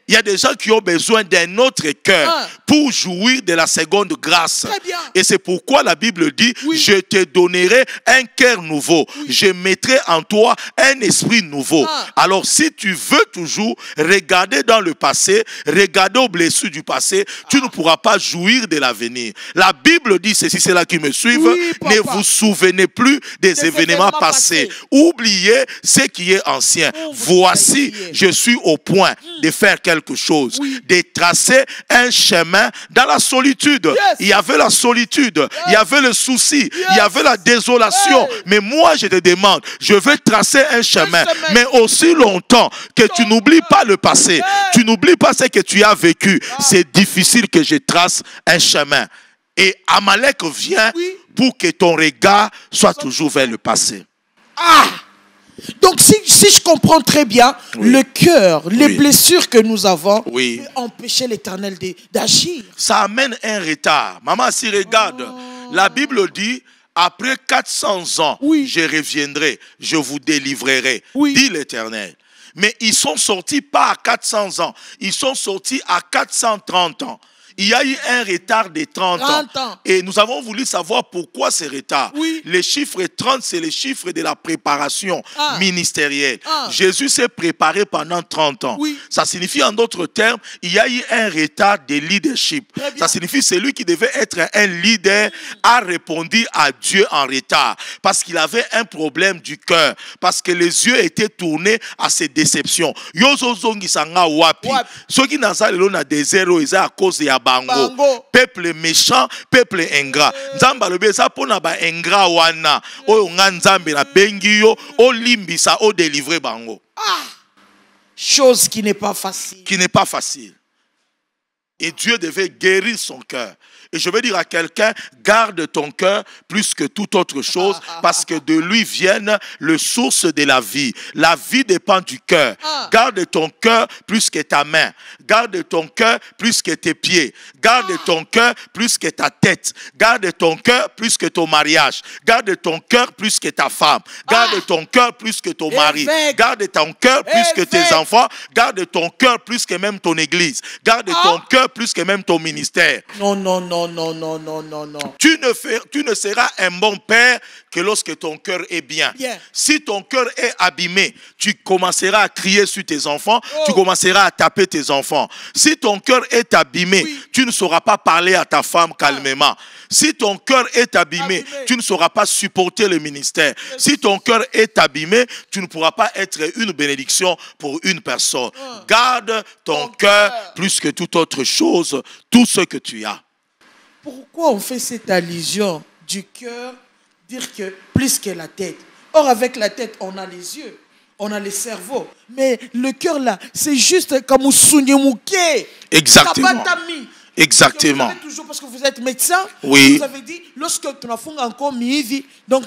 Il y a des gens qui ont besoin d'un autre cœur pour jouir de la seconde grâce. Et c'est pourquoi la Bible dit, je te donnerai un cœur nouveau. Je mettrai en toi un esprit nouveau. Alors si tu veux toujours regarder dans le passé, regarder aux blessures du passé, tu ne pourras pas jouir de l'avenir. La Bible dit ceci, c'est là qui me suivent, ne vous souvenez plus des événements passés. Oubliez ce qui est ancien. Voici, je suis au point de faire quelque chose, de tracer un chemin dans la solitude. Il y avait la solitude, il y avait le souci, il y avait la désolation. Mais moi, je te demande, je vais tracer un chemin, mais aussi longtemps que tu n'oublies pas le passé, tu n'oublies pas ce que tu as vécu. C'est difficile que je trace un chemin. Et Amalek vient pour que ton regard soit toujours vers le passé. Donc si je comprends très bien, le cœur, les blessures que nous avons, peut empêcher l'Éternel d'agir. Ça amène un retard. Maman, si regarde, la Bible dit, après 400 ans, je reviendrai, je vous délivrerai, dit l'Éternel. Mais ils sont sortis pas à 400 ans, ils sont sortis à 430 ans. Il y a eu un retard de 30 ans. Et nous avons voulu savoir pourquoi ce retard. Le chiffre 30, c'est le chiffre de la préparation ministérielle. Jésus s'est préparé pendant 30 ans. Ça signifie en d'autres termes, il y a eu un retard de leadership. Ça signifie celui qui devait être un leader a répondu à Dieu en retard. Parce qu'il avait un problème du cœur. Parce que les yeux étaient tournés à ses déceptions. Yozo zongi sanga wapi. Ceux qui n'ont pas le désert, ils à cause de Bango. Peuple méchant, peuple ingrat. Nzamba lobe za pona ba ingrat wana. O nganzambe na bengi yo, o limbisa, o délivrer bango. Chose qui n'est pas facile. Qui n'est pas facile. Et Dieu devait guérir son cœur. Et je veux dire à quelqu'un, garde ton cœur plus que toute autre chose, parce que de lui viennent les sources de la vie. La vie dépend du cœur. Garde ton cœur plus que ta main. Garde ton cœur plus que tes pieds. Garde ton cœur plus que ta tête. Garde ton cœur plus que ton mariage. Garde ton cœur plus que ta femme. Garde ton cœur plus que ton mari. Garde ton cœur plus que tes enfants. Garde ton cœur plus que même ton église. Garde ton cœur plus que même ton ministère. Non. Tu ne seras un bon père que lorsque ton cœur est bien. Si ton cœur est abîmé, tu commenceras à crier sur tes enfants, tu commenceras à taper tes enfants. Si ton cœur est abîmé, tu ne sauras pas parler à ta femme calmement. Si ton cœur est abîmé, tu ne sauras pas supporter le ministère. Si ton cœur est abîmé, tu ne pourras pas être une bénédiction pour une personne. Garde ton cœur plus que toute autre chose, tout ce que tu as. Pourquoi on fait cette allusion du cœur, dire que plus que la tête? Or, avec la tête, on a les yeux, on a le cerveau. Mais le cœur, là, c'est juste comme un sounyemouké. Exactement. Exactement. Vous savez toujours, parce que vous êtes médecin, oui. Vous avez dit, lorsque tu as fait encore mi-vie, donc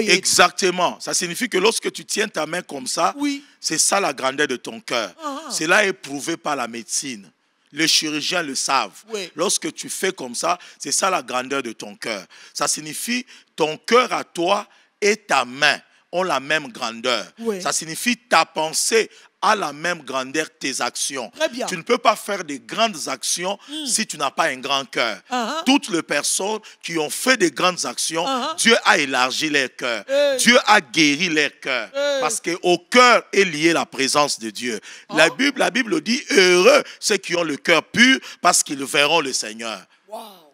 exactement. Ça signifie que lorsque tu tiens ta main comme ça, c'est ça la grandeur de ton cœur. Cela est prouvé par la médecine. Les chirurgiens le savent. Lorsque tu fais comme ça, c'est ça la grandeur de ton cœur. Ça signifie ton cœur à toi et ta main ont la même grandeur. Ça signifie ta pensée a la même grandeur que tes actions. Tu ne peux pas faire de grandes actions si tu n'as pas un grand cœur. Toutes les personnes qui ont fait de grandes actions, Dieu a élargi leur cœur. Dieu a guéri leur cœur. Parce qu'au cœur est liée la présence de Dieu. La Bible dit, heureux ceux qui ont le cœur pur parce qu'ils verront le Seigneur.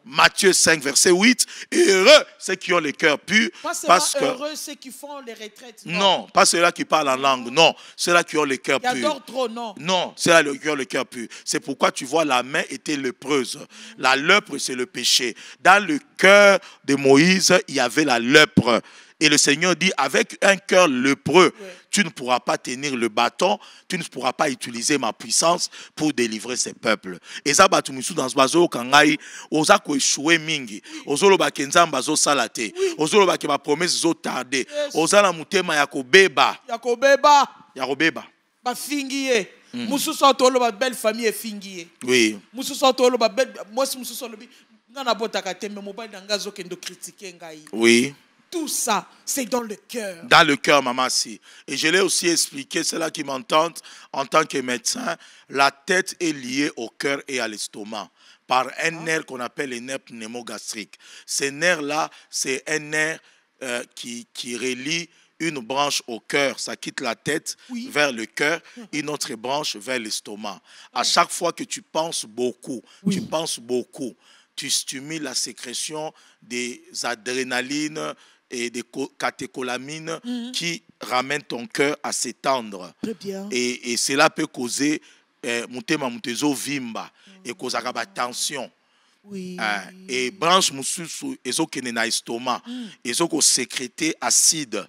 Matthieu 5, verset 8. Heureux ceux qui ont le cœur pur. Parce que heureux ceux qui font les retraites. Non, pas ceux-là qui parlent en langue. Non, ceux-là qui ont le cœur pur. Il y a d'autres, non. Non, ceux-là qui ont le cœur pur. C'est pourquoi tu vois la main était lépreuse. La lèpre, c'est le péché. Dans le cœur de Moïse, il y avait la lèpre. Et le Seigneur dit, avec un cœur lépreux, tu ne pourras pas tenir le bâton, tu ne pourras pas utiliser ma puissance pour délivrer ces peuples. Et ça, tu me dans ce bazo kangai, oza ko échouer mingi, ozolo ba kenza bazo salate, ozolo ba ke ba promesse zo tarder, oza na mutema ya kobeba, ba fingiye. Mususu tolo ba belle famille fingiye. Oui. Mususu tolo ba belle, moi si mususu lobi ngana botaka tembe mobile dangazo kendo critiquer ngai. Oui. Tout ça, c'est dans le cœur. Dans le cœur, maman, si. Et je l'ai aussi expliqué, ceux-là qui m'entendent, en tant que médecin, la tête est liée au cœur et à l'estomac par un nerf qu'on appelle le nerf pneumogastrique. Ce nerf-là, c'est un nerf qui relie une branche au cœur, ça quitte la tête vers le cœur, une autre branche vers l'estomac. À chaque fois que tu penses beaucoup, tu stimules la sécrétion des adrénalines et des catécholamines qui ramènent ton cœur à s'étendre. Et cela peut causer mutezo vimba et causer la tension. Et branche mususu ezokene na estomac ezoko sécréter acide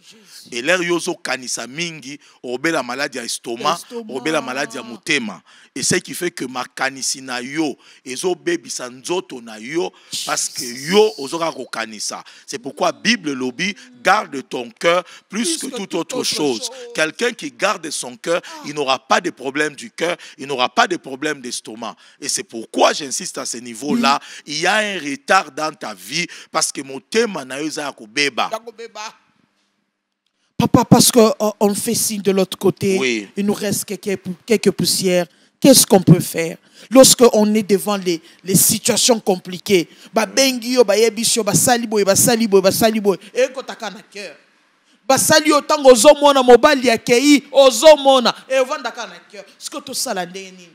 et l'air yozo kanisa mingi obela maladie à estomac obela maladie à mutema et ce qui fait que ma kanisi na yo ezo bebisa nzoto na yo parce que yo ozoka ko kanisa. C'est pourquoi Bible lobi garde ton cœur plus que toute autre chose. Quelqu'un qui garde son cœur, il n'aura pas de problème du cœur, il n'aura pas de problème d'estomac. Et c'est pourquoi j'insiste à ce niveau-là. il y a un retard dans ta vie parce que mon thème na yo za kobeba. Papa, parce qu'on fait signe de l'autre côté, oui. Il nous reste quelques poussières. Qu'est-ce qu'on peut faire lorsqu'on est devant les situations compliquées? Basali autant ozomona mobali akei ozomona e ovandaka na cœur. Ce que tout ça la ndeni.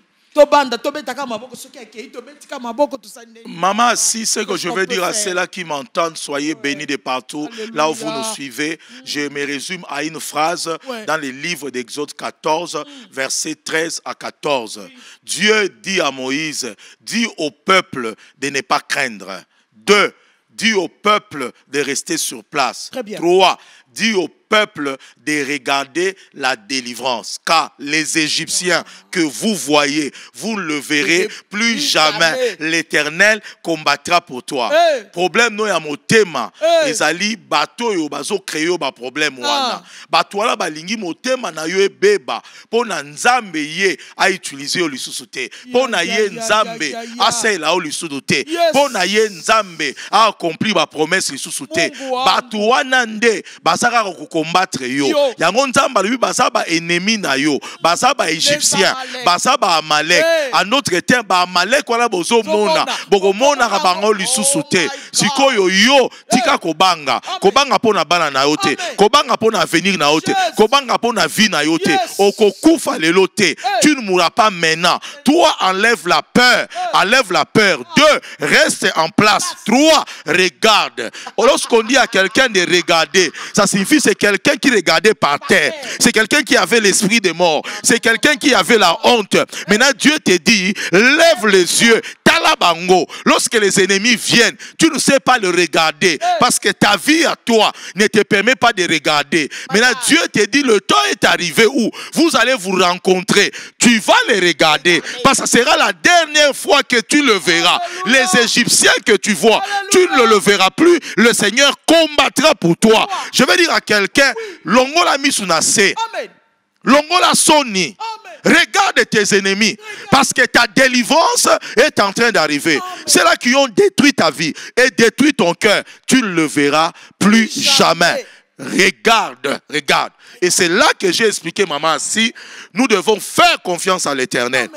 Maman, si ce que je veux dire à ceux-là qui m'entendent, soyez bénis de partout, là où vous nous suivez. Je me résume à une phrase dans le livre d'Exode 14, versets 13 à 14. Dieu dit à Moïse, dis au peuple de ne pas craindre. 2, dis au peuple de rester sur place. 3, dis au peuple de regarder la délivrance. Car les Égyptiens que vous voyez, vous ne le verrez plus jamais. L'Éternel combattra pour toi. Problème no ya motema. Ezali bato yo bazo créer ba problème wana. Bato wala balingi motema na yo ebeba. Pona nzambe ye a utiliser yo lisusu te. Pona ye nzambe a sela yo lisusu te. Pona ye nzambe a accompli ba promesse lisusu te. Bato wana nde basaka ko combattre yo. Yango nzamba lui basaba ennemi na yo. Basaba égyptien, basaba Amalek. En notre temps ba Amalek wala bozo mona. Boko mona ka bango lisusu te. Sikoyo yo tika kobanga. Kobanga pona bana na yo te. Kobanga pona avenir na yo te. Kobanga pona vie na yo te. Okokufa lelo te. Tu ne mourras pas maintenant. Toi enlève la peur. Enlève la peur. 2, reste en place. 3, regarde. Lorsqu'on dit à quelqu'un de regarder, ça signifie c'est quelqu'un qui regardait par terre. C'est quelqu'un qui avait l'esprit de mort. C'est quelqu'un qui avait la honte. Maintenant, Dieu te dit, lève les yeux. Talabango. Lorsque les ennemis viennent, tu ne sais pas le regarder. Parce que ta vie à toi ne te permet pas de regarder. Maintenant, Dieu te dit, le temps est arrivé où vous allez vous rencontrer. Tu vas les regarder. Parce que ce sera la dernière fois que tu le verras. Les Égyptiens que tu vois, tu ne le verras plus. Le Seigneur combattra pour toi. Je vais dire à quelqu'un, Longola misunase. Longola soni. Regarde tes ennemis. Parce que ta délivrance est en train d'arriver. C'est là qui ont détruit ta vie et détruit ton cœur. Tu ne le verras plus jamais. Regarde, regarde. Et c'est là que j'ai expliqué, maman, si nous devons faire confiance à l'Éternel.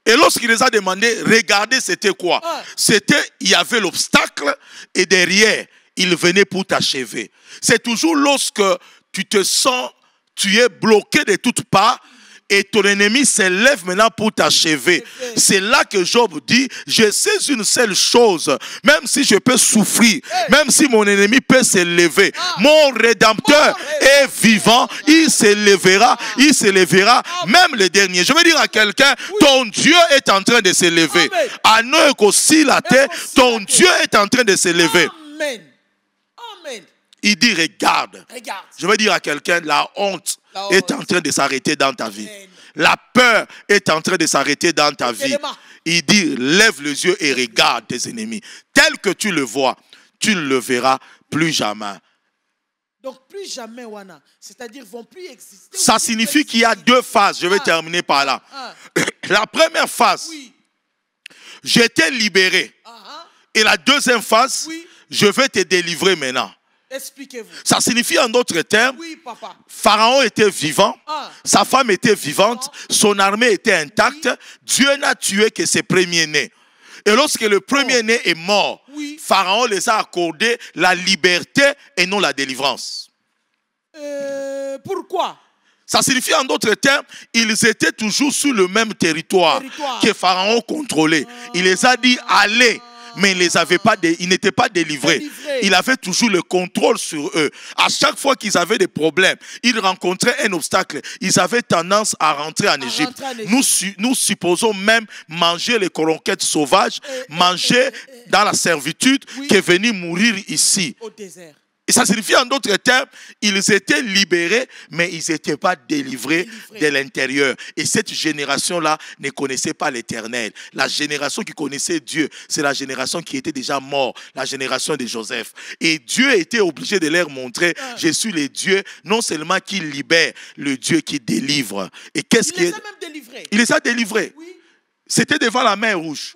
Et lorsqu'il les a demandé, regardez, c'était quoi? C'était, il y avait l'obstacle et derrière, il venait pour t'achever. C'est toujours lorsque tu te sens, tu es bloqué de toutes parts et ton ennemi s'élève maintenant pour t'achever. C'est là que Job dit, je sais une seule chose, même si je peux souffrir, même si mon ennemi peut s'élever, mon Rédempteur est vivant, il s'élèvera, même le dernier. Je veux dire à quelqu'un, ton Dieu est en train de s'élever. À nous aussi la tête, ton Dieu est en train de s'élever. Il dit, regarde. Je veux dire à quelqu'un, la honte est en train de s'arrêter dans ta vie. La peur est en train de s'arrêter dans ta vie. Il dit, lève les yeux et regarde tes ennemis. Tel que tu le vois, tu ne le verras plus jamais. Donc plus jamais, Wana. C'est-à-dire vont plus exister. Ça signifie qu'il y a 2 phases. Je vais terminer par là. La première phase, j'étais libéré. Et la deuxième phase, je vais te délivrer maintenant. Expliquez-vous. Ça signifie en d'autres termes, papa. Pharaon était vivant, sa femme était vivante, son armée était intacte, Dieu n'a tué que ses premiers-nés. Et lorsque le premier-né est mort, Pharaon les a accordé la liberté et non la délivrance. Pourquoi? Ça signifie en d'autres termes, ils étaient toujours sur le même territoire que Pharaon contrôlait. Il les a dit, allez. Mais ils n'étaient pas délivrés. Il avait toujours le contrôle sur eux. À chaque fois qu'ils avaient des problèmes, ils rencontraient un obstacle. Ils avaient tendance à rentrer en Égypte. Nous supposons même manger les conquêtes sauvages, manger dans la servitude, que venir mourir ici. Au désert. Et ça signifie en d'autres termes, ils étaient libérés, mais ils n'étaient pas délivrés de l'intérieur. Et cette génération-là ne connaissait pas l'Éternel. La génération qui connaissait Dieu, c'est la génération qui était déjà morte, la génération de Joseph. Et Dieu était obligé de leur montrer, je suis le Dieu, non seulement qui libère, le Dieu qui délivre. Et qu'est-ce qui est... Il les a même délivrés. Il les a délivrés. C'était devant la mer Rouge.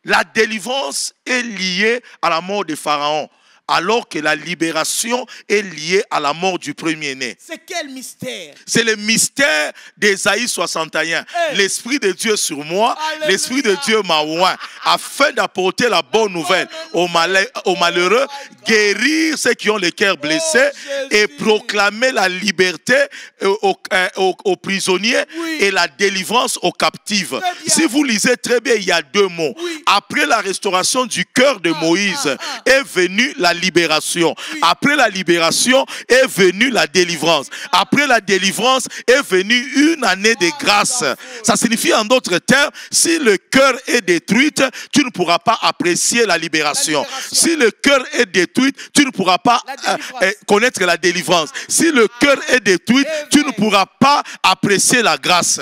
La délivrance est liée à la mort de Pharaon, alors que la libération est liée à la mort du premier-né. C'est quel mystère? C'est le mystère d'Ésaïe 61. L'Esprit de Dieu sur moi, l'Esprit de Dieu m'a oint, afin d'apporter la bonne nouvelle aux malheureux, guérir ceux qui ont le cœur blessé et proclamer la liberté aux prisonniers et la délivrance aux captifs. Si vous lisez très bien, il y a deux mots. Après la restauration du cœur de Moïse est venue la libération. Après la libération est venue la délivrance. Après la délivrance est venue une année de grâce. Ça signifie en d'autres termes, si le cœur est détruit, tu ne pourras pas apprécier la libération. Si le cœur est détruit, tu ne pourras pas connaître la délivrance. Si le cœur est détruit, tu ne pourras pas apprécier la grâce.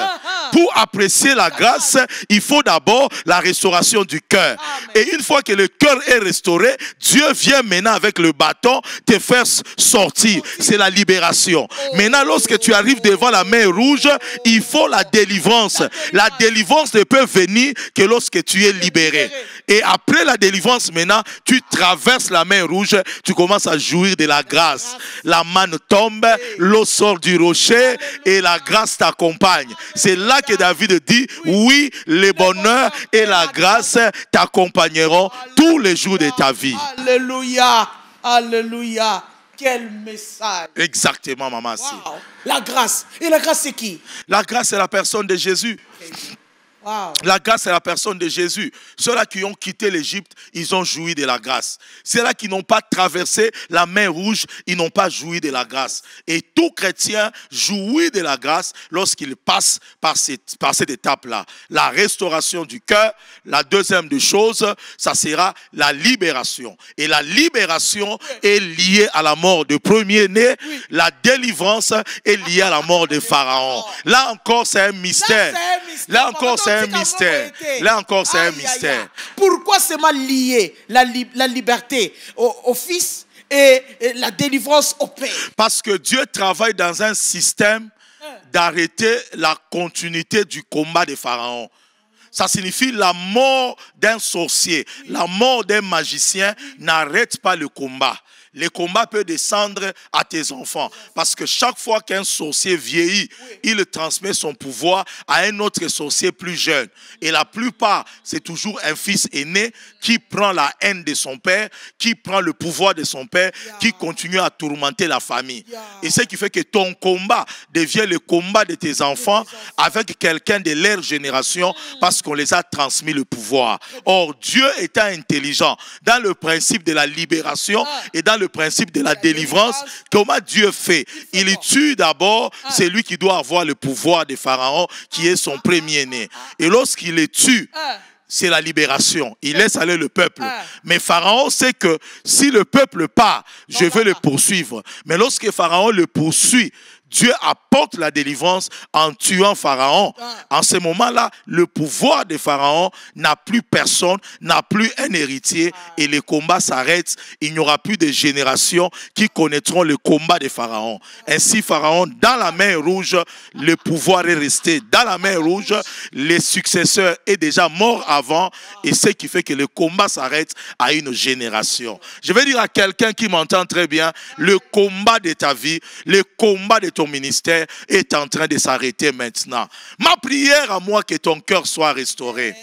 Pour apprécier la grâce, il faut d'abord la restauration du cœur. Et une fois que le cœur est restauré, Dieu vient maintenant avec le bâton te faire sortir. C'est la libération. Maintenant, lorsque tu arrives devant la mer rouge, il faut la délivrance. La délivrance ne peut venir que lorsque tu es libéré. Et après la délivrance, maintenant, tu traverses la mer rouge, tu commences à jouir de la grâce. La manne tombe, l'eau sort du rocher et la grâce t'accompagne. C'est là que David dit, oui, le bonheur et la grâce t'accompagneront tous les jours de ta vie. Alléluia, alléluia. Quel message. Exactement, maman. Wow. La grâce. Et la grâce, c'est qui? La grâce, c'est la personne de Jésus. Wow. La grâce, c'est la personne de Jésus. Ceux-là qui ont quitté l'Égypte, ils ont joui de la grâce. Ceux-là qui n'ont pas traversé la mer rouge, ils n'ont pas joui de la grâce. Et tout chrétien jouit de la grâce lorsqu'il passe par cette étape-là. La restauration du cœur. La deuxième des choses, ça sera la libération. Et la libération est liée à la mort du premier-né. La délivrance est liée à la mort de Pharaon. Là encore, c'est un mystère. Là encore, c'est un mystère. Là encore, c'est un mystère. Pourquoi c'est mal lié la liberté au Fils et la délivrance au Père? Parce que Dieu travaille dans un système d'arrêter la continuité du combat de Pharaon. Ça signifie la mort d'un sorcier, la mort d'un magicien n'arrête pas le combat. Le combat peut descendre à tes enfants. Parce que chaque fois qu'un sorcier vieillit, il transmet son pouvoir à un autre sorcier plus jeune. Et la plupart, c'est toujours un fils aîné qui prend la haine de son père, qui prend le pouvoir de son père, qui continue à tourmenter la famille. Et ce qui fait que ton combat devient le combat de tes enfants avec quelqu'un de leur génération parce qu'on les a transmis le pouvoir. Or, Dieu étant intelligent dans le principe de la libération et dans le principe de la délivrance, comment Dieu fait? Il tue d'abord celui qui doit avoir le pouvoir de Pharaon, qui est son premier-né. Et lorsqu'il le tue, c'est la libération. Il laisse aller le peuple. Mais Pharaon sait que si le peuple part, je vais le poursuivre. Mais lorsque Pharaon le poursuit, Dieu apporte la délivrance en tuant Pharaon. En ce moment-là, le pouvoir de Pharaon n'a plus personne, n'a plus un héritier et le combat s'arrête. Il n'y aura plus de générations qui connaîtront le combat de Pharaon. Ainsi, Pharaon, dans la mer rouge, le pouvoir est resté. Dans la mer rouge, les successeurs est déjà mort avant et ce qui fait que le combat s'arrête à une génération. Je vais dire à quelqu'un qui m'entend très bien, le combat de ta vie, le combat de ton ministère est en train de s'arrêter maintenant. Ma prière à moi que ton cœur soit restauré.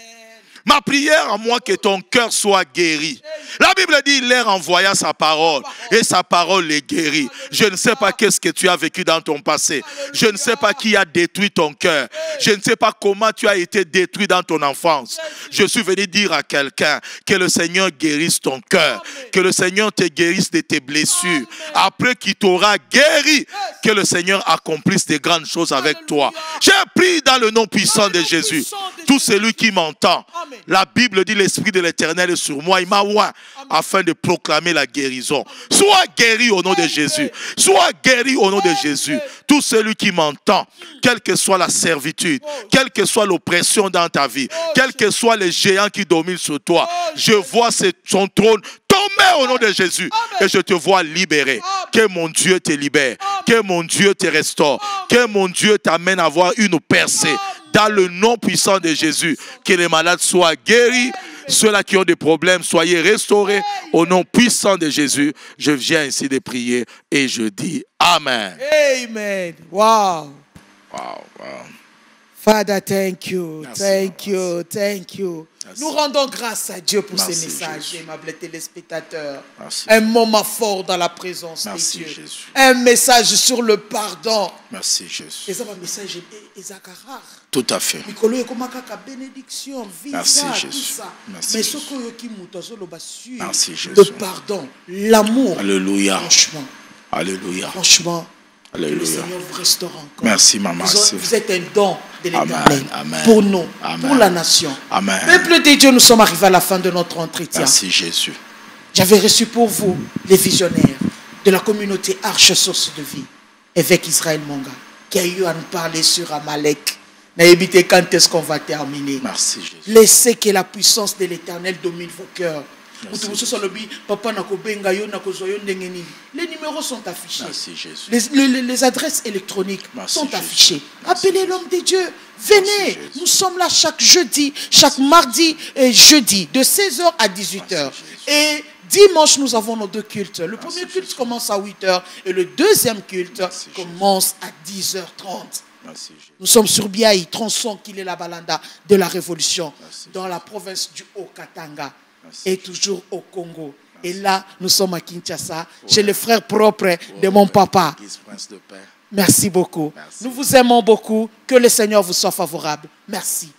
Ma prière à moi que ton cœur soit guéri. La Bible dit il leur envoya sa parole et sa parole les guérit. Je ne sais pas qu'est-ce que tu as vécu dans ton passé. Je ne sais pas qui a détruit ton cœur. Je ne sais pas comment tu as été détruit dans ton enfance. Je suis venu dire à quelqu'un que le Seigneur guérisse ton cœur. Que le Seigneur te guérisse de tes blessures. Après qu'il t'aura guéri, que le Seigneur accomplisse des grandes choses avec toi. J'ai pris dans le nom puissant de Jésus. Tout celui qui m'entend. La Bible dit l'Esprit de l'Éternel est sur moi. Il m'a oint afin de proclamer la guérison. Sois guéri au nom de Jésus. Sois guéri au nom de Jésus. Tout celui qui m'entend, quelle que soit la servitude, quelle que soit l'oppression dans ta vie, quels que soient les géants qui dominent sur toi, je vois son trône tomber au nom de Jésus et je te vois libéré. Que mon Dieu te libère. Que mon Dieu te restaure. Que mon Dieu t'amène à avoir une percée. Dans le nom puissant de Jésus, que les malades soient guéris, Ceux-là qui ont des problèmes, soyez restaurés au nom puissant de Jésus. Je viens ainsi de prier et je dis Amen. Amen. Wow. Wow, wow. Father, thank you, Merci, thank you, thank you. Merci. Nous rendons grâce à Dieu pour Merci, ces messages, Jésus. aimables téléspectateurs. Merci. Un moment fort dans la présence Merci, de Dieu. Jésus. Un message sur le pardon. Merci Jésus. Et ça, un message rare. Tout à fait. Bénédiction, Merci, visa, Jésus. tout ça. Merci, Mais Jésus. ce que Merci, Jésus. le pardon, l'amour. Alléluia. Franchement, Alléluia. franchement, que le Alléluia. Seigneur vous restaure encore. Merci, maman. Vous êtes un don de l'Éternel Amen, amen. pour nous, Amen. pour la nation. Amen. Peuple de Dieu, nous sommes arrivés à la fin de notre entretien. Merci Jésus. J'avais reçu pour vous les visionnaires de la communauté Arche Source de Vie, évêque Israël Monga, qui a eu à nous parler sur Amalek. N'hésitez quand est-ce qu'on va terminer. Merci Jésus. Laissez que la puissance de l'Éternel domine vos cœurs. Merci. Les numéros sont affichés. Merci Jésus. Les adresses électroniques Merci, sont Jésus. affichées. Merci, Appelez Jésus. l'homme de Dieu. Venez. Merci, Jésus. Nous sommes là chaque jeudi, chaque mardi et jeudi, de 16h à 18h. Merci, Et dimanche, nous avons nos deux cultes. Le Merci, premier culte Jésus. commence à 8h et le deuxième culte Merci, Jésus. commence à 10h30. Merci Jésus. Nous sommes sur Biaï, tronçon qu'il est la balanda de la Révolution, Merci, dans la province du Haut-Katanga Merci, et toujours au Congo. Et là, nous sommes à Kinshasa, chez le frère propre de mon papa. Guise, Prince de paix. Merci beaucoup. Merci. Nous vous aimons beaucoup. Que le Seigneur vous soit favorable. Merci.